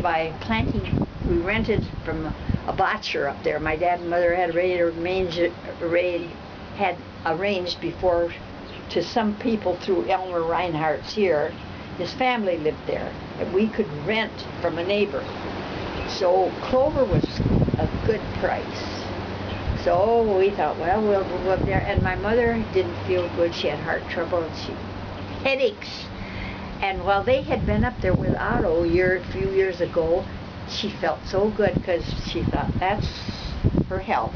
rich by planting. We rented from a botcher up there. My dad and mother had arranged before to some people through Elmer Reinhardt's here. His family lived there, and we could rent from a neighbor. So clover was a good price. So we thought, well, we'll go up there. And my mother didn't feel good. She had heart trouble. She headaches. And while they had been up there with Otto a few years ago, she felt so good because she thought that's her health.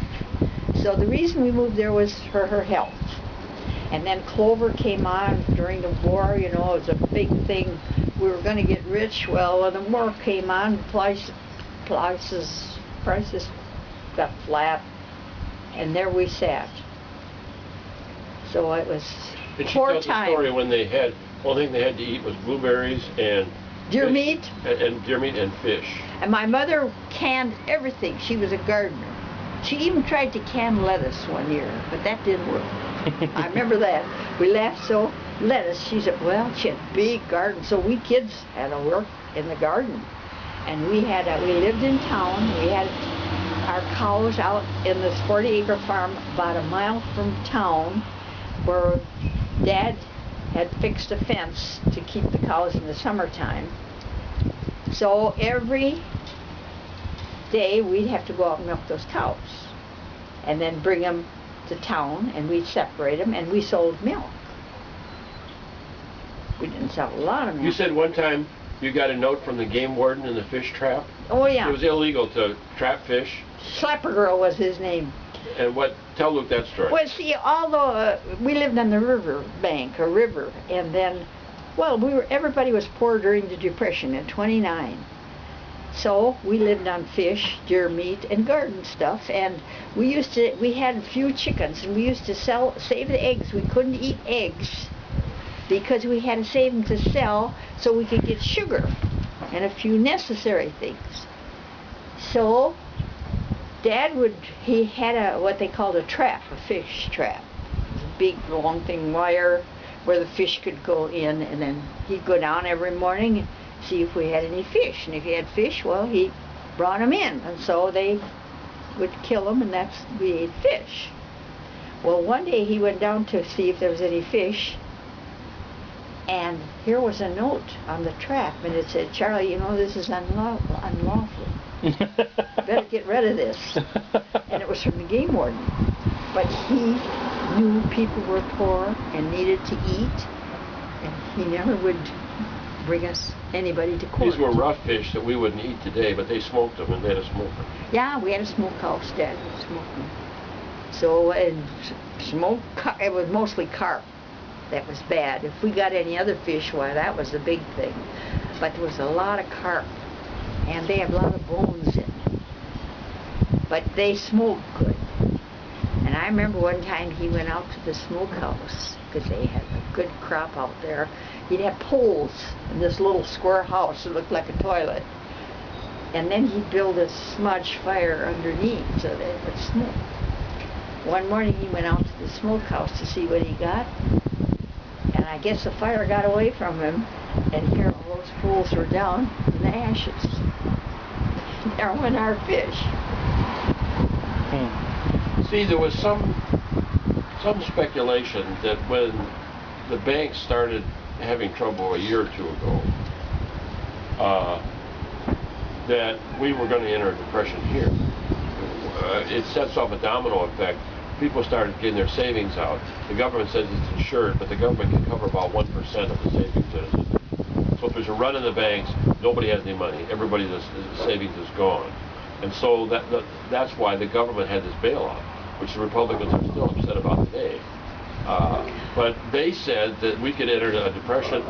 So the reason we moved there was for her health. And then clover came on during the war. You know, it was a big thing. We were going to get rich. Well, when the war came on, prices got flat. And there we sat. So it was poor time. She tells the story when they had, one thing they had to eat was blueberries and deer meat. And deer meat and fish. And my mother canned everything. She was a gardener. She even tried to can lettuce one year, but that didn't work. I remember that. We laughed so. Lettuce, she said, well, she had a big garden, so we kids had to work in the garden. And we lived in town. We had our cows out in this 40-acre farm about a mile from town, where Dad had fixed a fence to keep the cows in the summertime. So every day we'd have to go out and milk those cows and then bring them to town, and we'd separate them, and we sold milk. We didn't sell a lot of milk. You said one time you got a note from the game warden in the fish trap? Oh yeah. It was illegal to trap fish? Slapper Girl was his name. And tell Luke that story. Well, see, although we lived on the river, and then, well, everybody was poor during the Depression in '29. So we lived on fish, deer meat, and garden stuff, and we had a few chickens, and we used to save the eggs. We couldn't eat eggs because we had to save them to sell so we could get sugar and a few necessary things. So Dad he had what they called a trap, a fish trap. It was a big long thing wire where the fish could go in, and then he'd go down every morning and see if we had any fish. And if he had fish, well, he brought them in, and so they would kill them, and we ate fish. Well, one day he went down to see if there was any fish, and here was a note on the trap, and it said, "Charlie, you know this is unlawful. Better get rid of this." And it was from the game warden. But he knew people were poor and needed to eat, and he never would bring anybody to court. These were rough fish that we wouldn't eat today, but they smoked them, and they had a smoker. Yeah, we had a smokehouse. Dad would smoke them. So, it was mostly carp. That was bad. If we got any other fish, why, that was the big thing. But there was a lot of carp, and they have a lot of bones in them. But they smoked good. And I remember one time he went out to the smokehouse, because they had a good crop out there. He'd have poles in this little square house that looked like a toilet. And then he'd build a smudge fire underneath so that it would smoke. One morning he went out to the smokehouse to see what he got. And I guess the fire got away from him, and here all those poles were down in the ashes. There went our fish. See, there was some speculation that when the banks started having trouble a year or two ago, that we were going to enter a depression here. It sets off a domino effect. People started getting their savings out. The government says it's insured, but the government can cover about 1% of the savings that is in there. So if there's a run in the banks, nobody has any money. Everybody's savings is gone. And so that's why the government had this bailout, which the Republicans are still upset about today. But they said that we could enter a depression.